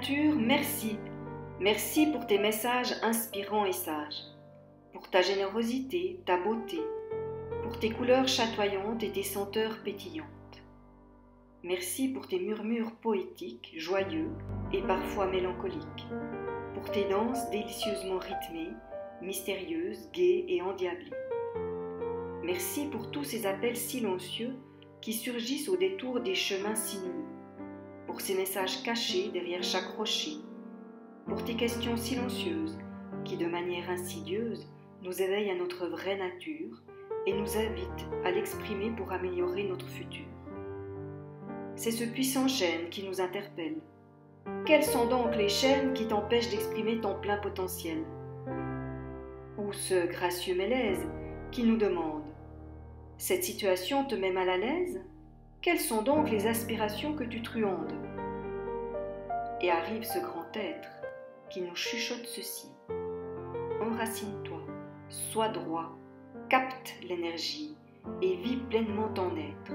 nature, merci. Merci pour tes messages inspirants et sages, pour ta générosité, ta beauté, pour tes couleurs chatoyantes et tes senteurs pétillantes. Merci pour tes murmures poétiques, joyeux et parfois mélancoliques, pour tes danses délicieusement rythmées, mystérieuses, gaies et endiablées. Merci pour tous ces appels silencieux qui surgissent au détour des chemins sinueux, pour ces messages cachés derrière chaque rocher, pour tes questions silencieuses qui, de manière insidieuse, nous éveillent à notre vraie nature et nous invitent à l'exprimer pour améliorer notre futur. C'est ce puissant chêne qui nous interpelle. Quelles sont donc les chaînes qui t'empêchent d'exprimer ton plein potentiel? Ou ce gracieux mélèze qui nous demande: cette situation te met mal à l'aise? Quelles sont donc les aspirations que tu truandes? Et arrive ce grand être qui nous chuchote ceci: enracine-toi, sois droit, capte l'énergie et vis pleinement ton être.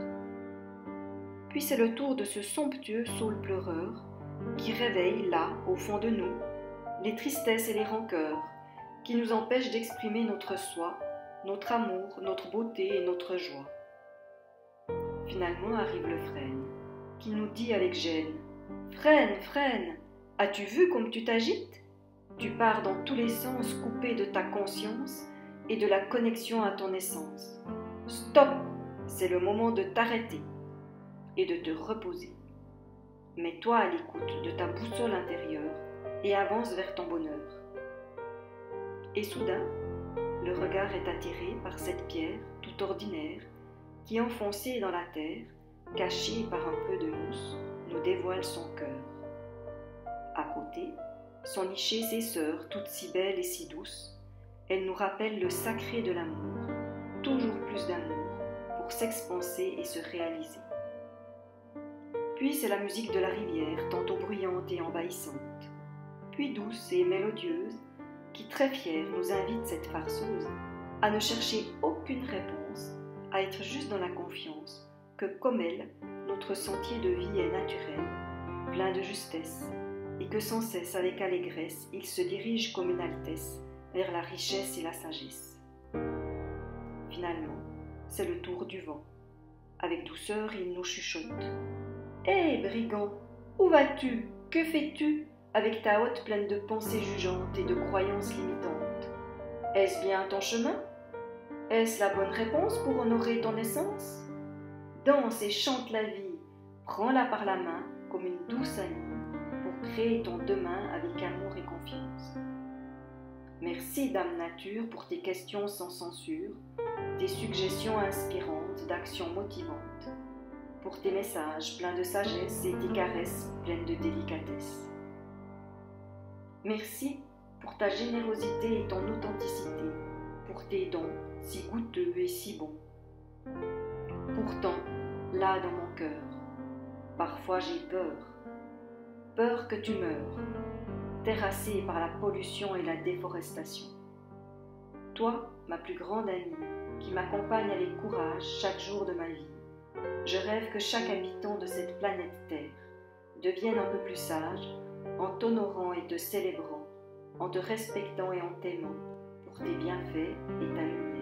Puis c'est le tour de ce somptueux saule pleureur qui réveille là, au fond de nous, les tristesses et les rancœurs qui nous empêchent d'exprimer notre soi, notre amour, notre beauté et notre joie. Finalement arrive le frêne, qui nous dit avec gêne: Frêne, frêne, as-tu vu comme tu t'agites? Tu pars dans tous les sens coupé de ta conscience et de la connexion à ton essence. Stop, c'est le moment de t'arrêter et de te reposer. Mets-toi à l'écoute de ta boussole intérieure et avance vers ton bonheur. Et soudain, le regard est attiré par cette pierre tout ordinaire qui, enfoncée dans la terre, cachée par un peu de mousse, nous dévoile son cœur. À côté, sont nichées ses sœurs, toutes si belles et si douces. Elles nous rappellent le sacré de l'amour, toujours plus d'amour, pour s'expanser et se réaliser. Puis c'est la musique de la rivière, tantôt bruyante et envahissante, puis douce et mélodieuse, qui très fière nous invite cette farceuse à ne chercher aucune réponse, à être juste dans la confiance que, comme elle, notre sentier de vie est naturel, plein de justesse, et que sans cesse, avec allégresse, il se dirige comme une altesse vers la richesse et la sagesse. Finalement, c'est le tour du vent. Avec douceur, il nous chuchote: Hé, brigand, où vas-tu? Que fais-tu avec ta hôte pleine de pensées jugeantes et de croyances limitantes? Est-ce bien ton chemin? Est-ce la bonne réponse pour honorer ton essence? Danse et chante la vie, prends-la par la main comme une douce amie pour créer ton demain avec amour et confiance. Merci, Dame Nature, pour tes questions sans censure, tes suggestions inspirantes d'actions motivantes, pour tes messages pleins de sagesse et tes caresses pleines de délicatesse. Merci pour ta générosité et ton authenticité, pour tes dons si goûteux et si bons. Pourtant, là dans mon cœur, parfois j'ai peur que tu meures, terrassé par la pollution et la déforestation. Toi, ma plus grande amie, qui m'accompagne avec courage chaque jour de ma vie, je rêve que chaque habitant de cette planète Terre devienne un peu plus sage, en t'honorant et te célébrant, en te respectant et en t'aimant, pour tes bienfaits et ta lumière.